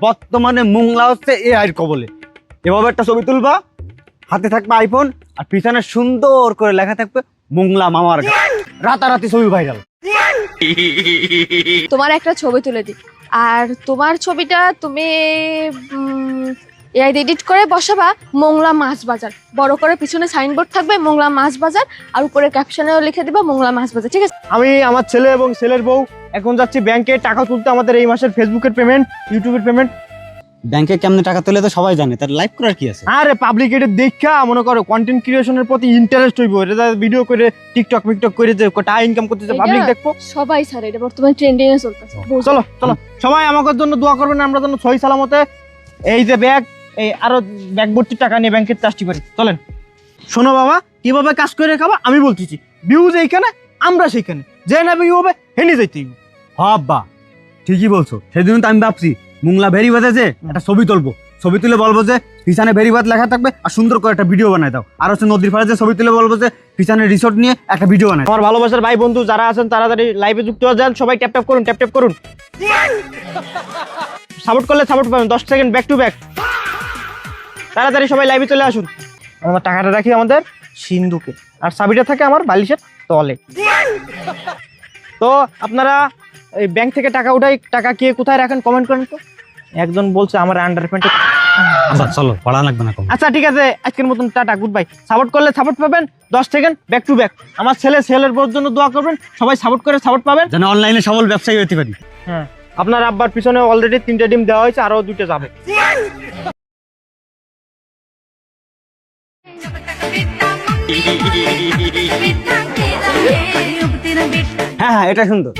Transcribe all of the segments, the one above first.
বর্তমানে মোংলা হচ্ছে এআইয়ের কবলে। এভাবে একটা ছবি তুলবা, হাতে থাকবে আইফোন আর পিছনে সুন্দর করে লেখা থাকবে মোংলা মামার ঘাট। রাতারাতি ছবি ভাইরাল। তোমার একটা ছবি তুলে দিই, আর তোমার ছবিটা তুমি এআই এডিট করে বসাবা মোংলা মাছ বাজার, বড় করে পিছনে সাইনবোর্ড থাকবে মোংলা মাছ বাজার, আর উপরে ক্যাপশনেও লিখে দিবা মোংলা মাছ বাজার, ঠিক আছে? আমি আমার ছেলে এবং ছেলের বউ এখন যাচ্ছি ব্যাংকে টাকা তুলতে। আমাদের এই মাসের ফেসবুকের পেমেন্ট, ইউটিউবের পেমেন্ট। ব্যাংকে কেমনে টাকা তুলে তো সবাই জানে, তার লাইভ করার কি আছে? আরে পাবলিক এটা দেখা মনে করো কন্টেন্ট ক্রিয়েশনের প্রতি ইন্টারেস্ট হইব, এটা ভিডিও করে টিকটক মিকটক করে যে টাকা ইনকাম করতেছে পাবলিক দেখবো। সবাই স্যার, এটা বর্তমানে ট্রেন্ডিং এ চলতেছে। চলো চলো সবাই আমাদের জন্য দোয়া করবেন, আমরা যেন সহি সালামতে এই যে ব্যাগ, এই আরো ব্যাগ ভর্তি টাকা নিয়ে ব্যাংকের চাষটি পারি। চলেন। শোনো বাবা, কিভাবে কাজ করে খাবা আমি বলতেছি। ভিউজ এইখানে, আমরা সেইখানে, যে না ভিউ হবে হেনে যাইতেই। হাব্বা ঠিকই বলছো। সেদিন তো আমি ভাবছি মোংলা ভেরিবাদে যে একটা ছবি তুলবো, ছবি তুলে বলবো যে পিছনে ভেরিবাদ লেখা থাকবে আর সুন্দর করে একটা ভিডিও বানাই দাও। আর হচ্ছে নদীর পাড়ে যে ছবি তুলে বলবো যে পিছনে রিসোর্ট নিয়ে একটা ভিডিও বানাই। আমার ভালোবাসার ভাই বন্ধু যারা আছেন তাড়াতাড়ি লাইভে যুক্ত হয়ে যান, সবাই ট্যাপ ট্যাপ করুন, ট্যাপ ট্যাপ করুন। সাপোর্ট করলে সাপোর্ট পাবেন। 10 সেকেন্ড ব্যাক টু ব্যাক। তাড়াতাড়ি সবাই লাইভে চলে আসুন। আমরা টাকাটা রাখি আমাদের সিন্ধুকে, আর চাবিটা থাকে আমার বালিশের তলে। তো আপনারা এই ব্যাংক থেকে টাকা উঠাই, টাকা কে কোথায় রাখেন কমেন্ট করেন তো। একজন বলছে আমার আন্ডারপ্যান্টে। আচ্ছা চলো, পড়া লাগবে না। আচ্ছা ঠিক আছে, আজকের মতন টাটা, গুড বাই। সাপোর্ট করলে সাপোর্ট পাবেন। 10 সেকেন্ড ব্যাক টু ব্যাক। আমার ছেলের বউর জন্য দোয়া করবেন, সবাই সাপোর্ট করে সাপোর্ট পাবেন, যেন অনলাইনে সফল ব্যবসায়ী হতে পারি। হ্যাঁ, আপনার আব্বার পিছনে অলরেডি 3টে ডিম দেওয়া হয়েছে, আরো 2টে যাবে। হ্যাঁ হ্যাঁ, এটা সুন্দর।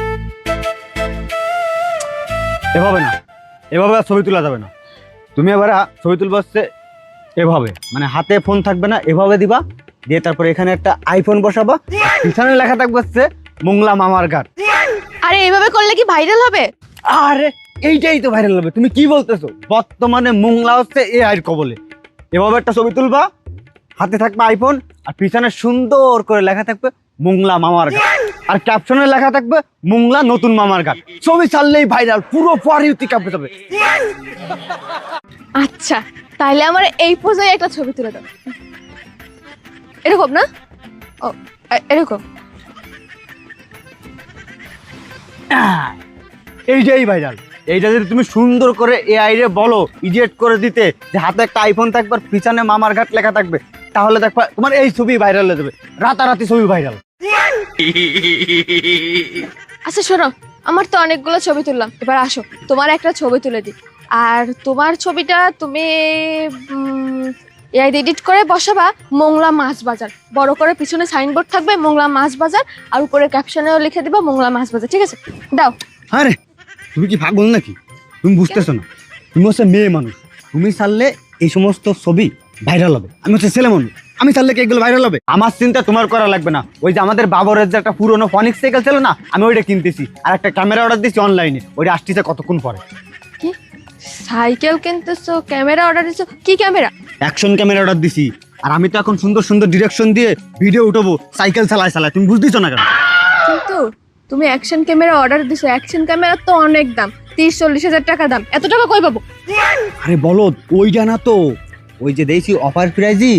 এভাবে না, এভাবে আর ছবি তোলা যাবে না। তুমি এবার ছবি তুলবা হচ্ছে এভাবে, মানে হাতে ফোন থাকবে না, এভাবে দিবা, দিয়ে তারপরে এখানে একটা আইফোন বসাবা, পিছনে লেখা থাকবে হচ্ছে মোংলা মামার ঘাট। আরে এইভাবে করলে কি ভাইরাল হবে? আরে এইটাই তো ভাইরাল হবে। তুমি কি বলতেছো? বর্তমানে মোংলা হচ্ছে এআইয়ের কবলে। এভাবে একটা ছবি তুলবা, হাতে থাকবে আইফোন আর পিছনে সুন্দর করে লেখা থাকবে মোংলা মামার ঘাট, আর ক্যাপশনে লেখা থাকবে মোংলা নতুন মামার ঘাট। ছবি ছাড়লেই ভাইরাল, পুরো পারিউতি কাঁপে যাবে। আচ্ছা তাহলে আমার এই পোজে একটা ছবি তুলে দাও। এরকম না? ও এরকম। এইটাই ভাইরাল। এইটা যদি তুমি সুন্দর করে এআই রে বলো ইডিয়েট করে দিতে যে হাতে একটা আইফোন থাকবে আর পিছনে মামার ঘাট লেখা থাকবে, তাহলে দেখবা তোমার এই ছবি ভাইরাল হয়ে যাবে। রাতারাতি ছবি ভাইরাল। আচ্ছা শোনো, আমার তো অনেকগুলো ছবি তুললাম, এবার আসো তোমার একটা ছবি তুলে দিই। আর তোমার ছবিটা তুমি এআই এডিট করে বসাবা মোংলা মাছ বাজার, বড় করে পিছনে সাইনবোর্ড থাকবে মোংলা মাছ বাজার, আর উপরে ক্যাপশনেও লিখে দিবা মোংলা মাছ বাজার, ঠিক আছে? দাও। আরে তুমি কি পাগল নাকি? তুমি বুঝতেছো না, তুমি হচ্ছে মেয়ে মানুষ। তুমি ছাড়লে এই সমস্ত ছবি ভাইরাল হবে। আমি হচ্ছে ছেলে মানুষ, আমি ছাড়লে কি এগুলো ভাইরাল হবে? আমার চিন্তা তোমার করা লাগবে না। ওই যে আমাদের বাবরের যে একটা পুরোনো ফনিক্স সাইকেল ছিল না, আমি ওইটা কিনতেছি, আর একটা ক্যামেরা অর্ডার দিচ্ছি অনলাইনে, ওইটা আসতেছে কতক্ষণ পরে। কি সাইকেল কিনতেছো, ক্যামেরা অর্ডার দিছো? কি ক্যামেরা? অ্যাকশন ক্যামেরা অর্ডার দিছি। আর আমি তো এখন সুন্দর সুন্দর ডিরেকশন দিয়ে ভিডিও উঠাবো সাইকেল চালায় চালায়। তুমি বুঝতেছো না কেন? কিন্তু তুমি অ্যাকশন ক্যামেরা অর্ডার দিছো, অ্যাকশন ক্যামেরা তো অনেক দাম, 30-40 হাজার টাকা দাম। এত টাকা কই পাবো? আরে বলো, ওইটা না তো, ওই যে দেখছি অফার প্রাইজই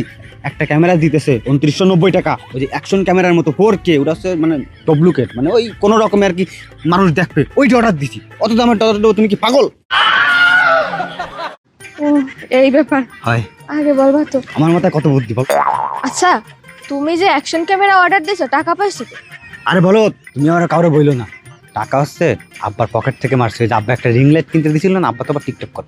একটা ক্যামেরা দিতেছে 2990 টাকা। ওই যে অ্যাকশন ক্যামেরার মতো 4K, ওটা হচ্ছে মানে ডুপ্লিকেট, মানে ওই কোনো রকমের আর কি মানুষ দেখবে, ওইটা অর্ডার দিছি। অত দামের টাকা দেবো? তুমি কি পাগল? ও এই ব্যাপার। হয় আগে বলবা তো। আমার মাথায় কত বুদ্ধি বল। আচ্ছা তুমি যে অ্যাকশন ক্যামেরা অর্ডার দিছো, টাকা পাইছো তো? আরে বলো, তুমি আমার কাউরে বইলো না, টাকা হচ্ছে আব্বার পকেট থেকে মারছে। যে আব্বা একটা রিং লাইট কিনতে দিছিল না, আব্বা তো আবার টিকটক করে।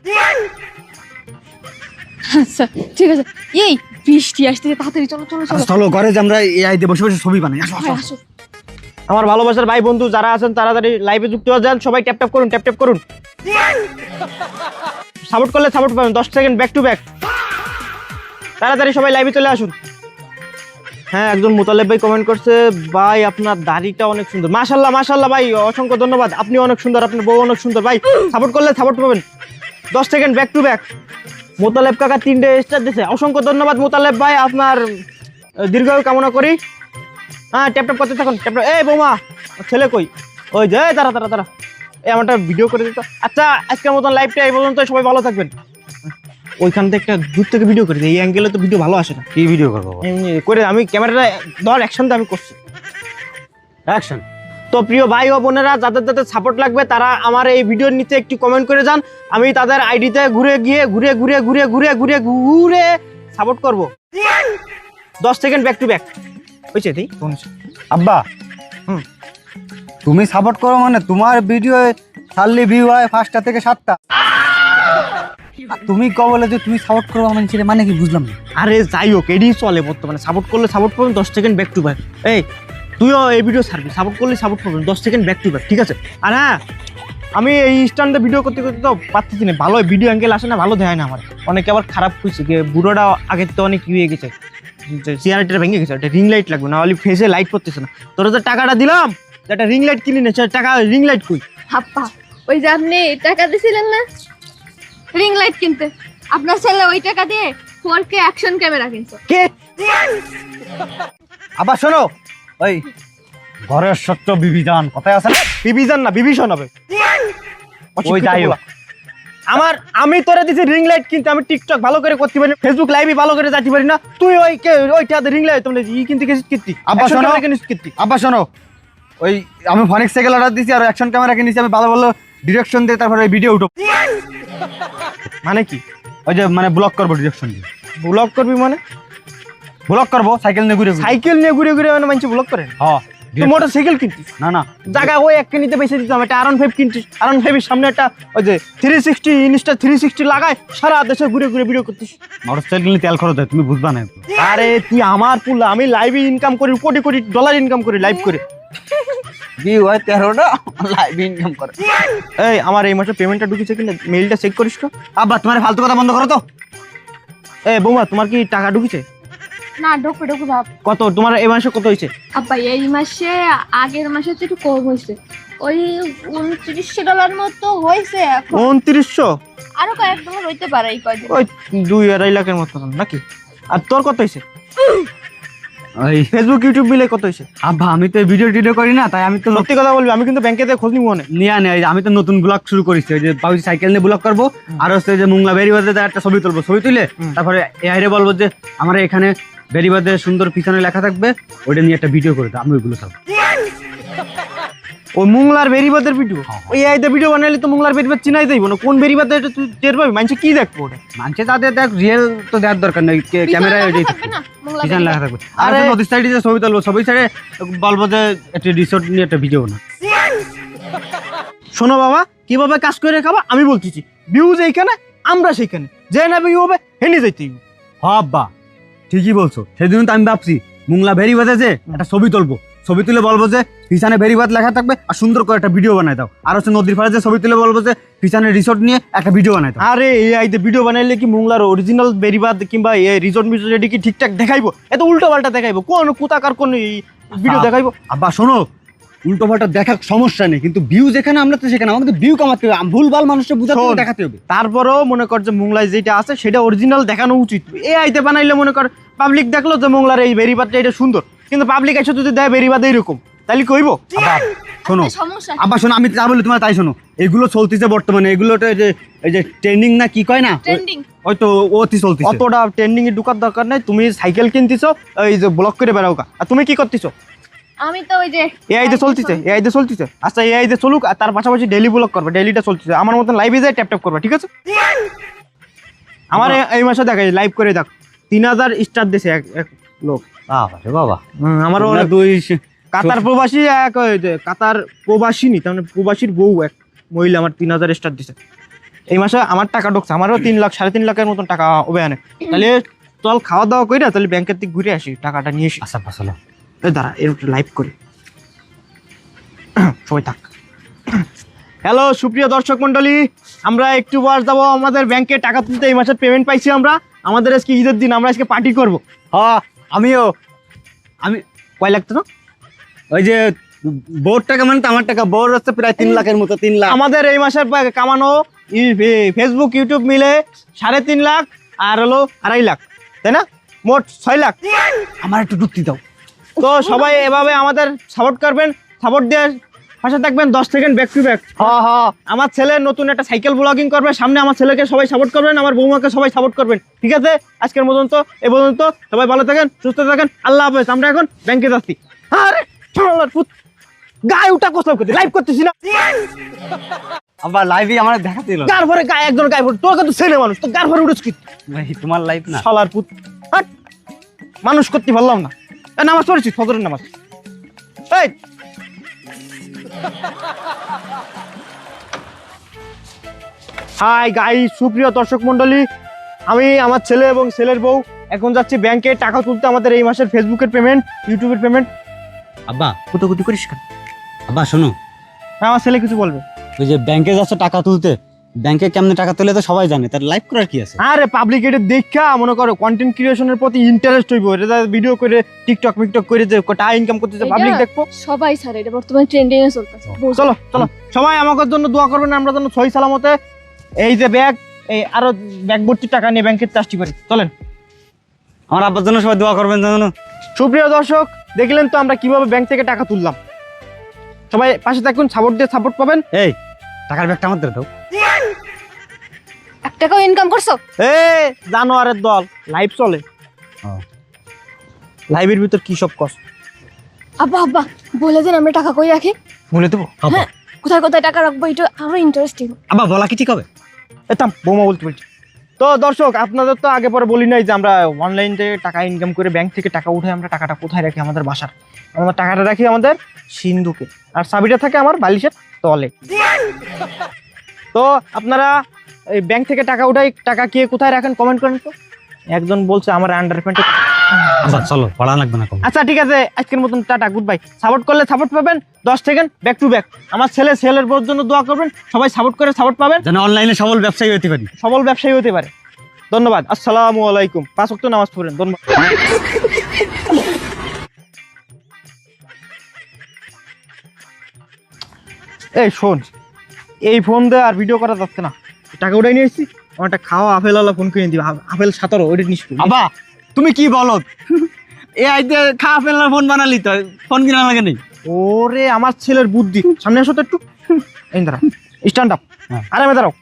আচ্ছা ঠিক আছে। এই বৃষ্টি আসতেছে, তাড়াতাড়ি চলো চলো চলো। আচ্ছা চলো ঘরে যে আমরা এআই দিয়ে বসে বসে ছবি বানাই। আসো আসো। আসো। আমার ভালোবাসার ভাই বন্ধু যারা আছেন তাড়াতাড়ি লাইভে যুক্ত হয়ে যান, সবাই ট্যাপ ট্যাপ করুন, ট্যাপ ট্যাপ করুন। সাপোর্ট করলে সাপোর্ট পাবেন। 10 সেকেন্ড ব্যাক টু ব্যাক। তাড়াতাড়ি সবাই লাইভে চলে আসুন। হ্যাঁ, একজন মুতালেব ভাই কমেন্ট করছে, ভাই আপনার দাড়িটা অনেক সুন্দর। মাশাআল্লাহ মাশাআল্লাহ ভাই, অসংখ্য ধন্যবাদ। আপনি অনেক সুন্দর, আপনার বউ অনেক সুন্দর। ভাই সাপোর্ট করলে সাপোর্ট পাবেন। 10 second back to back. Mutaleb কাকা 3টে স্টার দিয়েছে, অসংখ্য ধন্যবাদ মুতালেব ভাই, আপনার দীর্ঘায়ু কামনা করি। হ্যাঁ ট্যাপ ট্যাপ করতে থাকুন, ট্যাপ ট্যাপ। এই বৌমা ছেলে কই? ওই যে তারা তারা তারা এই আমারটা ভিডিও করে দিত। আচ্ছা আজকের মতন লাইভটা এই পর্যন্ত, সবাই ভালো থাকবেন। ওইখান থেকে একটা দূর থেকে ভিডিও করে দিই, এই অ্যাঙ্গেলে তো ভিডিও ভালো আসে না। কি ভিডিও করবো? এমনি করে আমি ক্যামেরাটা ধর অ্যাকশনটা আমি করছি। অ্যাকশন। তো প্রিয় ভাই ও বোনেরা, যাদের যাদের সাপোর্ট লাগবে তারা আমার এই ভিডিওর নিচে একটি কমেন্ট করে যান, আমি তাদের আইডিতে ঘুরে ঘুরে সাপোর্ট করব। 10 সেকেন্ড ব্যাক টু ব্যাক হয়েছে তাই। আব্বা হুম। তুমি সাপোর্ট করো মানে তোমার ভিডিও ছাড়লে ভিউ হয় 5টা থেকে 7টা। তুমি বলে যে তুমি সাপোর্ট করবো আমার ছেলে, মানে কি বুঝলাম না। আরে যাই হোক, এটাই চলে বর্তমানে, সাপোর্ট করলে সাপোর্ট করবেন 10 সেকেন্ড ব্যাক টু ব্যাক। এই তুইও এই ভিডিও ছাড়বি, সাপোর্ট করলে সাপোর্ট করবেন 10 সেকেন্ড ব্যাক টু ব্যাক, ঠিক আছে? আর হ্যাঁ, আমি এই স্ট্যান্ডে ভিডিও করতে করতে তো পারতেছি না, ভালো ভিডিও অ্যাঙ্গেল আসে না, ভালো দেখায় না আমার। অনেকে আবার খারাপ হয়েছে, বুড়োটা আগের তো অনেক ইয়ে গেছে, চেয়ারটা ভেঙে গেছে, একটা রিং লাইট লাগবে, না হলে ফেসে লাইট পড়তেছে না। তোরা যে টাকাটা দিলাম, একটা রিং লাইট কিনি না, টাকা রিং লাইট কই? আব্বা ওই যে আপনি টাকা দিছিলেন না রিং লাইট কিনতে, আপনার ছেলে ওই টাকা দিয়ে 4K অ্যাকশন ক্যামেরা কিনছে। কে? আবার শোনো, ওই ঘরের সত্য বিবিধান কথায় আছে না, বিবিজন না বিভীষণ হবে। ওই যাই হোক, আমি তোরা দিছি রিং লাইট কিনতে, আমি টিকটক ভালো করে করতে পারি না, ফেসবুক লাইভে ভালো করে যাইতে পারি না, তুই ওইটা রিং লাইট তোমরা ই কিনতে গেছিস কীর্তি। আব্বা শোনো, আব্বা শোনো, ওই আমি ফনিক্স সাইকেল অর্ডার দিছি আর অ্যাকশন ক্যামেরা কিনেছি, আমি ভালো ভালো ডিরেকশন দিয়ে তারপরে ভিডিও উঠো। মানে কি? ওই যে মানে ব্লগ করবো ডিরেকশন দিয়ে। ব্লগ করবি মানে? ব্লগ করবো সাইকেল নিয়ে ঘুরে ঘুরে। সাইকেল নিয়ে ঘুরে ঘুরে মানে মানুষ ব্লগ করে? হ্যাঁ। তুই মোটর সাইকেল কিনতিস? না না, জায়গা ওই এক কিনিতে বেশি দিতাম, একটা R15 কিনতিস, R15 এর সামনে একটা ওই যে 360 ইনস্টা 360 লাগায় সারা দেশে ঘুরে ঘুরে ভিডিও করতিস। মোটর সাইকেল নিয়ে তেল খরচ হয়, তুমি বুঝবা না। আরে তুই আমার পুলা, আমি লাইভে ইনকাম করি, কোটি কোটি ডলার ইনকাম করি লাইভ করে। ভিউ হয় 13টা, লাইভ ইনকাম করে। এই আমার এই মাসে পেমেন্টটা ঢুকেছে কিনা মেইলটা চেক করিস তো। আব্বা তোমার ফালতু কথা বন্ধ করো তো। এই বৌমা, তোমার কি টাকা ঢুকেছে? না ঢোকো ভাব। কত তোমার এই মাসে কত হয়েছে? আব্বা এই মাসে আগের মাসে তো একটু কম হয়েছে, ওই $29 মতো হয়েছে। এখন 2900? আরো কয়েকদিন হইতে পারে, এই কয়দিন। ওই 2-2.5 লাখের মতো নাকি? আর তোর কত হয়েছে? ওই ফেসবুক ইউটিউব মিলে কত হয়েছে? আব্বা আমি তো ভিডিও টিডিও করি না, তাই আমি তো সত্যি কথা বলবি, আমি কিন্তু ব্যাংকে খোঁজ নিব না। নিয়ে আনে। আমি তো নতুন ব্লগ শুরু করেছি, ওই যে ভাবছি সাইকেল নিয়ে ব্লগ করবো, আর হচ্ছে যে মোংলা বেরিবাদে একটা ছবি তুলবো, ছবি তুলে তারপরে এআইরে বলবো যে আমার এখানে বেরিবাদে সুন্দর পিছনে লেখা থাকবে, ওইটা নিয়ে একটা ভিডিও করে দাও, আমি ওইগুলো সব। ওই মোংলার বেরিবাদের ভিডিও, ওই আইতে ভিডিও বানাইলে তো মোংলার বেরিবাদ চিনাই যাইব না, কোন বেরিবাদে এটা তুই টের পাবি? মানুষ কি দেখবো ওটা? মানছে তাদের দেখ রিয়েল তো দেওয়ার দরকার নেই, ক্যামেরায় ওইটাই থাকবে না মোংলা পিছনে লেখা থাকবে। আর আরে নদীর সাইডে যে ছবি তুলবো, ছবি সাইডে বলবো যে একটা রিসোর্ট নিয়ে একটা ভিডিও না। শোনো বাবা, কিভাবে কাজ করে খাবা আমি বলতেছি, ভিউজ এইখানে আমরা সেইখানে, যে না ভিউ হবে হেনে যাইতে। আব্বা ঠিকই বলছো, সেদিন তো আমি ভাবছি মোংলা বেরিবাদে যে একটা ছবি তুলবো, ছবি তুলে বলবো যে পিছনে বেরিবাদ লেখা থাকবে আর সুন্দর করে একটা ভিডিও বানাই দাও, আর হচ্ছে নদীর পাড়ে যে ছবি তুলে বলবো যে পিছনে রিসোর্ট নিয়ে একটা ভিডিও বানাই দাও। আরে এই আইতে ভিডিও বানাইলে কি মোংলার অরিজিনাল বেরিবাদ কিংবা এই রিসোর্ট মিসোর্ট এটি কি ঠিকঠাক দেখাইবো? এত উল্টো পাল্টা দেখাইবো, কোন কোথাকার কোন ভিডিও দেখাইবো? আব্বা শোনো, উল্টো পাল্টা দেখার সমস্যা নেই, কিন্তু ভিউ যেখানে আমরা তো সেখানে আমাদের ভিউ কমাতে হবে, ভুলভাল মানুষকে বুঝাতে হবে, দেখাতে হবে। তারপরেও মনে কর যে মোংলায় যেটা আছে সেটা অরিজিনাল দেখানো উচিত। এই আইতে বানাইলে মনে কর পাবলিক দেখলো যে মোংলার এই বেরিবাদটা এটা সুন্দর, কিন্তু পাবলিক এসে যদি দেয় বেরিবাদ এইরকম, তাহলে কইবো? আব্বা শোনো, সমস্যা। আব্বা শোনো, আমি যা বলি তোমার তাই শোনো, এগুলো চলতেছে বর্তমানে, এগুলো যে এই যে ট্রেন্ডিং না কি কয় না, ট্রেন্ডিং হয়তো অতি চলতেছে। অতটা ট্রেন্ডিং এ ঢুকার দরকার নাই, তুমি সাইকেল কিনতেছো এই যে ব্লক করে বেড়াও কা, আর তুমি কি করতেছো? আমি তো ওই যে এআইতে চলতেছে। আচ্ছা এআইতে চলুক, আর তার পাশাপাশি ডেইলি ব্লগ করবে, ডেইলিটা চলতেছে, আমার মতন লাইভে যায় ট্যাপ ট্যাপ করবে, ঠিক আছে? আমার এই মাসে দেখা যায় লাইভ করে দেখ 3000 স্টার দিছে এক লোক। বাবা আমারও দুই কাতার প্রবাসী, এক ওই যে কাতার প্রবাসিনী, তার মানে প্রবাসীর বউ এক মহিলা আমার 3000 স্টার দিছে এই মাসে। আমার টাকা ঢুকছে, আমারও 3 লাখ 3.5 লাখের মতন টাকা হবে আনে। তাহলে চল খাওয়া দাওয়া করি না, তাহলে ব্যাংকের দিকে ঘুরে আসি, টাকাটা নিয়ে আসি। আচ্ছা চলো, দাঁড়া এরকম লাইভ করি, সবাই থাক। হ্যালো সুপ্রিয় দর্শক মন্ডলী, আমরা একটু বার যাবো আমাদের ব্যাংকে টাকা তুলতে, এই মাসের পেমেন্ট পাইছি আমরা, আমাদের আজকে ঈদের দিন, আমরা আজকে পার্টি করবো। হ্যাঁ আমিও। আমি কয় লাগতো না? ওই যে বোর টাকা মানে তো আমার টাকা, বোর হচ্ছে প্রায় 3 লাখের মতো, 3 লাখ। আমাদের এই মাসের কামানো ফেসবুক ইউটিউব মিলে 3.5 লাখ আর হলো 2.5 লাখ, তাই না? মোট 6 লাখ। আমার একটু যুক্তি দাও। তো সবাই এভাবে আমাদের সাপোর্ট করবেন, সাপোর্ট দিয়ে পাশে থাকবেন 10 সেকেন্ড ব্যাক টু ব্যাক। হ্যাঁ হ্যাঁ, আমার ছেলে নতুন একটা সাইকেল ব্লগিং করবে, সামনে আমার ছেলেকে সবাই সাপোর্ট করবেন, আমার বৌমাকে সবাই সাপোর্ট করবেন, ঠিক আছে? আজকের মতন তো এ পর্যন্ত, সবাই ভালো থাকেন, সুস্থ থাকেন, আল্লাহ হাফেজ। আমরা এখন ব্যাংকে যাচ্ছি। আরে শালার পুত, গায়ে উঠা কোথাও করতে লাইভ করতেছি না, আব্বা লাইভে আমার দেখাতে এলো গার ভরে গায়ে একজন গায়ে ভরে, তোর কিন্তু ছেলে মানুষ, তো গার ভরে উঠেছ কি ভাই, তোমার লাইভ না। শালার পুত, হাট। মানুষ করতে পারলাম না। নামাজ পড়েছি, ফজরের নামাজ। এই হাই গাইস, সুপ্রিয় দর্শক মন্ডলী, আমি আমার ছেলে এবং ছেলের বউ এখন যাচ্ছি ব্যাংকে টাকা তুলতে। আমাদের এই মাসের ফেসবুকের পেমেন্ট, ইউটিউবের পেমেন্ট। আব্বা কুতকুতি করিস কেন? আব্বা শোনো, আমার ছেলে কিছু বলবে। ওই যে ব্যাংকে যাচ্ছে টাকা তুলতে, ব্যাংকে কেমনে টাকা তুলে তো সবাই জানে, তার লাইভ করার কি আছে? আরে পাবলিক এটা দেখা মনে করো কন্টেন্ট ক্রিয়েশনের প্রতি ইন্টারেস্ট হইব, এটা ভিডিও করে টিকটক মিকটক করে যে টাকা ইনকাম করতেছে, পাবলিক দেখবো। সবাই স্যার, এটা বর্তমানে ট্রেন্ডিং এ চলতেছে। চলো চলো, সবাই আমাদের জন্য দোয়া করবেন, আমরা যেন সহি সালামতে এই যে ব্যাগ, এই আরো ব্যাগ ভর্তি টাকা নিয়ে ব্যাংকের চাষটি করি। চলেন। আমার আব্বার জন্য সবাই দোয়া করবেন জানো। সুপ্রিয় দর্শক, দেখলেন তো আমরা কিভাবে ব্যাংক থেকে টাকা তুললাম। সবাই পাশে থাকুন, সাপোর্ট দিয়ে সাপোর্ট পাবেন। এই টাকার ব্যাগটা আমাদের দাও। 1 টাকাও ইনকাম করছো? এ জানোয়ারের দল, লাইভ চলে, লাইভের ভিতর কি সব কষ্ট। আব্বা আব্বা বলে দেন আমরা টাকা কই রাখি। বলে দেবো? হ্যাঁ, কোথায় কোথায় টাকা রাখবো এটা আরো ইন্টারেস্টিং। আব্বা বলা কি ঠিক হবে? এতাম বৌমা বলতে বলছি। তো দর্শক, আপনাদের তো আগে পরে বলি নাই যে আমরা অনলাইন থেকে টাকা ইনকাম করে ব্যাংক থেকে টাকা উঠে আমরা টাকাটা কোথায় রাখি? আমাদের বাসার। আমরা টাকাটা রাখি আমাদের সিন্ধুকে, আর চাবিটা থাকে আমার বালিশের তলে। তো আপনারা এই ব্যাংক থেকে টাকা উঠাই, টাকা কে কোথায় রাখেন কমেন্ট করেন তো। একজন বলছে আমার আন্ডারপ্যান্টে। আচ্ছা চলো, পড়া লাগবে না। আচ্ছা ঠিক আছে, আজকের মতন টাটা, গুড বাই। সাপোর্ট করলে সাপোর্ট পাবেন, 10 সেকেন্ড ব্যাক টু ব্যাক। আমার ছেলের বউর জন্য দোয়া করবেন, সবাই সাপোর্ট করে সাপোর্ট পাবেন, যেন অনলাইনে সবল ব্যবসায়ী হতে পারি, সবল ব্যবসায়ী হতে পারে। ধন্যবাদ, আসসালামু আলাইকুম। 5 ওয়াক্ত নামাজ পড়েন, ধন্যবাদ। এই শোন, এই ফোন দিয়ে আর ভিডিও করা যাচ্ছে না, টাকা উঠাই নিয়ে এসেছি। আমার একটা খাওয়া আপেল আলা ফোন কিনে দিবা, আপেল 17 ওইটা নিস। আব্বা তুমি কি বলো? এ আইতে খা ফেলার ফোন বানালি তো, ফোন কিনা লাগে নেই? ওরে আমার ছেলের বুদ্ধি, সামনে আসো তো একটু। এই দাঁড়াও, স্ট্যান্ড আপ। হ্যাঁ। আরামে দাঁড়াও।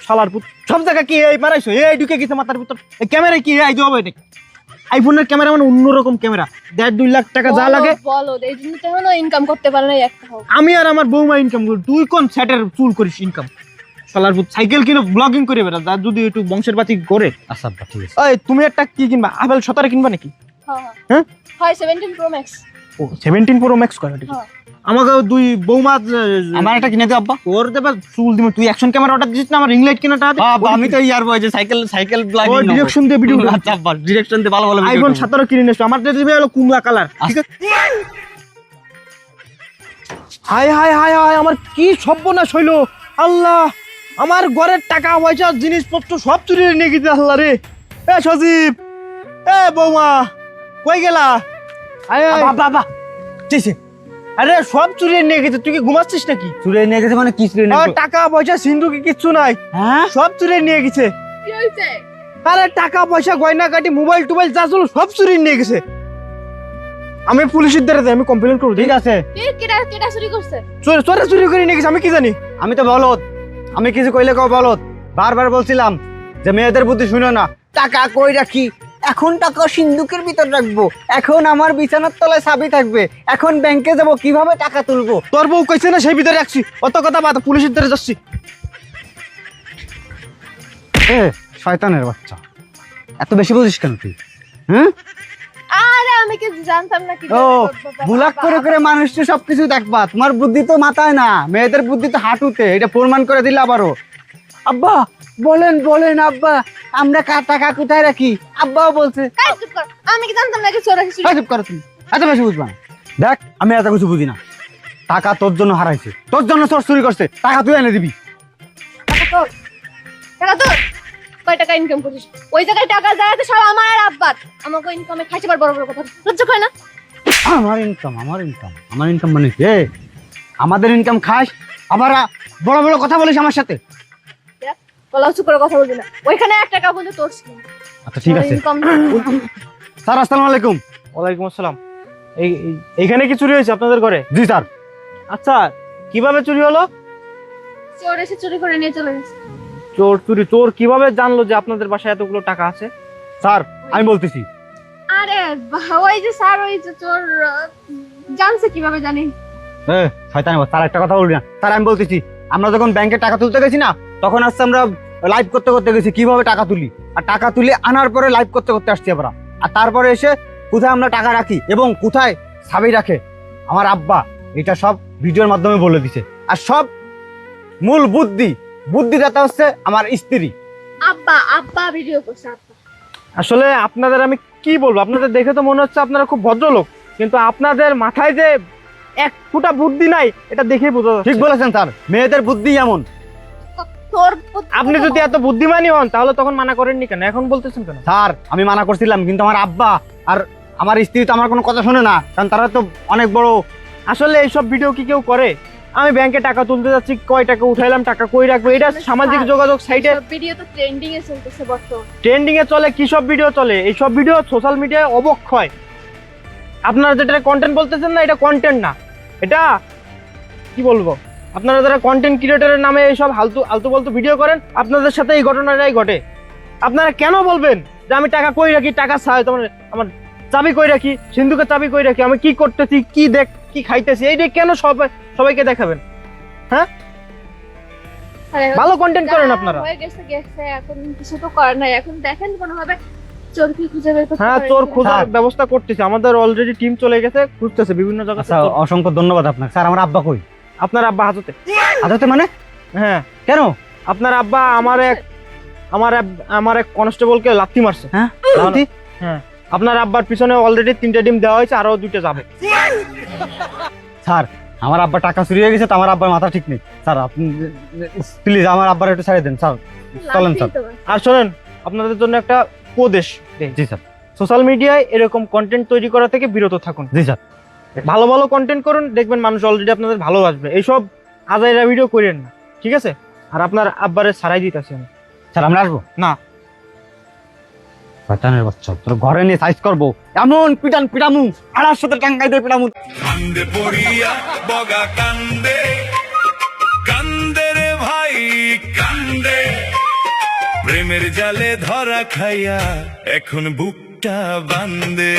শালার পুত, সব জায়গা কি এই মারাইছো? এই ঢুকে গেছে মাথার ভিতর। এই ক্যামেরা কি এই দেবো? এটা আইফোনের ক্যামেরা, মানে অন্যরকম ক্যামেরা। 1.5-2 লাখ টাকা যা লাগে। বলো এই জন্য তো এখনো ইনকাম করতে পারে না 1 টাকাও। আমি আর আমার বৌমা ইনকাম করি, তুই কোন সেটের চুল করিস ইনকাম? শালার পুত, সাইকেল কিনে ব্লগিং করে বেড়া, যা যদি একটু বংশের বাতি করে। আচ্ছা আব্বা ঠিক আছে। এই তুমি একটা কি কিনবা? আপেল 17 কিনবা নাকি? হ্যাঁ হ্যাঁ হয় 17 প্রো ম্যাক্স। ও 17 প্রো ম্যাক্স করে ঠিক। হ্যাঁ। আমাকে দুই বৌমা আমার একটা কিনে দিও আব্বা। ওর দেবা চুল দিবি। তুই অ্যাকশন ক্যামেরা অর্ডার দিছিস না, আমার রিং লাইট কিনাটা আব্বা আমি তো ইয়ার বয় যে সাইকেল ব্লগিং ওই ডিরেকশন দিয়ে ভিডিও। আচ্ছা আব্বা ডিরেকশন দিয়ে ভালো ভালো আইফোন 17 কিনে নিস, আমার দিবে হলো কুমড়া কালার, ঠিক আছে? হাই হাই হাই হাই, আমার কি সর্বনাশ হইলো! আল্লাহ, আমার ঘরের টাকা পয়সা জিনিসপত্র সব চুরি নিয়ে গেছে। আল্লাহ রে! এ সজীব, এ বৌমা, কই গেলা? আয় আয়। বাবা ঠিক আরে সব চুরি নিয়ে গেছে, তুই কি ঘুমাচ্ছিস নাকি? চুরে নিয়ে গেছে মানে কি চুরে নিয়ে আর টাকা পয়সা সিন্ধুকে কিচ্ছু নাই, হ্যাঁ সব চুরি নিয়ে গেছে। কি হইছে? আরে টাকা পয়সা গয়না কাটি মোবাইল টোবাইল যা ছিল সব চুরি নিয়ে গেছে। আমি পুলিশের দ্বারা যাই, আমি কমপ্লেন করবো। ঠিক আছে, কেটা চুরি করছে? চোরে চুরি করে নিয়ে গেছে, আমি কি জানি? আমি তো বলত, আমি কিছু কইলে কও বলত। বারবার বলছিলাম যে মেয়েদের বুদ্ধি শুনো না। টাকা কই রাখি? এখন টাকা সিন্ধুকের ভিতর রাখবো, এখন আমার বিছানার তলায় চাবি থাকবে, এখন ব্যাংকে যাব, কিভাবে টাকা তুলবো? তোর বউ কইছে না সেই ভিতরে রাখছি, অত কথা বাদ, পুলিশের দ্বারা যাচ্ছি। এ শয়তানের বাচ্চা, এত বেশি বুঝিস কেন তুই? হ্যাঁ আরে আমি কি জানতাম না কি? ও বুলাক করে করে মানুষকে সবকিছু দেখবা, তোমার বুদ্ধি তো মাথায় না, মেয়েদের বুদ্ধি তো হাঁটুতে, এটা প্রমাণ করে দিলে আবারও। আব্বা বলেন বলেন আব্বা, আমরা টাকা কোথায় রাখি? আব্বাও বলছে। কাই চুপ কর, আমি কি জানতাম না কি চোর আছে? চুপ করো তুমি, এত বেশি বুঝবা না। দেখ আমি এত কিছু বুঝি না, টাকা তোর জন্য হারাইছে, তোর জন্য চোর চুরি করছে, টাকা তুই এনে দিবি। টাকা তোর? কয় টাকা ইনকাম করিস? ওই জায়গায় টাকা যায় তো সব আমার আর আব্বার। আমাকে ইনকামে খাইছে বড় বড় কথা, লজ্জা করে না? আমার ইনকাম মানে কি? আমাদের ইনকাম খাস, আবার বড় বড় কথা বলিস আমার সাথে। বলা উঁচু করে কথা বলবি না, ওইখানে 1 টাকা বন্ধু তোর ছিল। আচ্ছা ঠিক আছে ইনকাম স্যার, আসসালামু আলাইকুম। ওয়ালাইকুম আসসালাম। এইখানে কি চুরি হয়েছে আপনাদের ঘরে? জি স্যার, আচ্ছা, কিভাবে চুরি হলো? চোর এসে চুরি করে নিয়ে চলে গেছে। চোর কিভাবে জানলো যে আপনাদের বাসায় এতগুলো টাকা আছে? স্যার আমি বলতেছি, আরে ওই যে স্যার, ওই যে চোর জানছে কিভাবে জানি। শয়তানি বাচ্চা, স্যার একটা কথা বলবি না। স্যার আমি বলতেছি, আমরা যখন ব্যাংকে টাকা তুলতে গেছি না, তখন আসছে আমরা লাইভ করতে করতে গেছি কিভাবে টাকা তুলি, আর টাকা তুলে আনার পরে লাইভ করতে করতে আসছি আমরা। আর তারপরে এসে কোথায় আমরা টাকা রাখি এবং কোথায় সাবি রাখে আমার আব্বা, এটা সব ভিডিওর মাধ্যমে বলে দিছে। আর সব মূল বুদ্ধিদাতা হচ্ছে আমার স্ত্রী। আব্বা ভিডিও করছে, আব্বা। আসলে আপনাদের আমি কি বলবো, আপনাদের দেখে তো মনে হচ্ছে আপনারা খুব ভদ্রলোক, কিন্তু আপনাদের মাথায় যে এক ফুটা বুদ্ধি নাই এটা দেখেই বোঝা যাচ্ছে। ঠিক বলেছেন স্যার, মেয়েদের বুদ্ধি এমন। তোর আপনি যদি এত বুদ্ধিমানই হন তাহলে তখন মানা করেননি কেন, এখন বলতেছেন কেন? স্যার আমি মানা করছিলাম, কিন্তু আমার আব্বা আর আমার স্ত্রী তো আমার কোনো কথা শোনে না, কারণ তারা তো অনেক বড়। আসলে এইসব ভিডিও কি কেউ করে? আমি ব্যাংকে টাকা তুলতে যাচ্ছি, কয় টাকা উঠাইলাম, টাকা কই রাখবো, এটা সামাজিক যোগাযোগ সাইটে ভিডিও তো ট্রেন্ডিং এ চলতেছে বর্তমানে। ট্রেন্ডিং এ চলে। কি সব ভিডিও চলে? এইসব ভিডিও সোশ্যাল মিডিয়ায় অবক্ষয়। আপনারা যেটা কন্টেন্ট বলতেছেন না, এটা কন্টেন্ট না, এটা কি বলবো, আপনারা যারা কন্টেন্ট ক্রিয়েটরের নামে এইসব আলতু বলতু ভিডিও করেন, আপনাদের সাথে এই ঘটনাটাই ঘটে। আপনারা কেন বলবেন যে আমি টাকা কই রাখি, টাকা তোমার আমার চাবি কই রাখি, সিন্ধুকের চাবি কই রাখি, আমি কি করতেছি, কি খাইতেছি, এইটা কেন সবাইকে দেখাবেন? ভালো কন্টেন্ট করেন আপনারা। হয়ে গেছে এখন কিছু তো করার নাই, এখন দেখেন কোনোভাবে চোরকে খুঁজে বের করতে হ্যাঁ, পারি চোর কিনা। খোঁজার ব্যবস্থা করতেছি, আমাদের অলরেডি টিম চলে গেছে, খুঁজতেছে বিভিন্ন জায়গায়। আচ্ছা অসংখ্য ধন্যবাদ আপনাকে। স্যার আমার আব্বা কই? আপনার আব্বা হাজতে। আদতে মানে? হ্যাঁ, কেন? আপনার আব্বা আমার এক কনস্টেবলকে লাথি মারছে। হ্যাঁ হ্যাঁ, আপনার আব্বার পিছনে অলরেডি 3টে ডিম দেওয়া হয়েছে, আরো 2টে যাবে। স্যার আমার আব্বা টাকা চুরি হয়ে গেছে, তো আমার আব্বার মাথা ঠিক নেই। স্যার আপনি প্লিজ আমার আব্বার একটু ছেড়ে দেন স্যার। চলেন স্যার। আর শোনেন, আপনাদের জন্য একটা উপদেশ দেই। জি স্যার। সোশ্যাল মিডিয়ায় এরকম কন্টেন্ট তৈরি করা থেকে বিরত থাকুন। জি স্যার। ভালো ভালো কন্টেন্ট করুন, দেখবেন মানুষ অলরেডি আপনাদের ভালোবাসবে। এইসব আজাইরা ভিডিও করেন না, ঠিক আছে? আর আপনার আব্বারে ছাড়াই দিতেছি আমি। স্যার আমরা আসবো না। শয়তানের বাচ্চা, তোর ঘরে নিয়ে সাইজ করবো, এমন পিটামু, আড়ার সাথে টাঙ্গাই দিয়ে পিটামু। কান্দে পড়িয়া বগা কান্দে, কান্দে রে ভাই কান্দে, প্রেমের জালে ধরা খাইয়া এখন বুকটা বান্দে।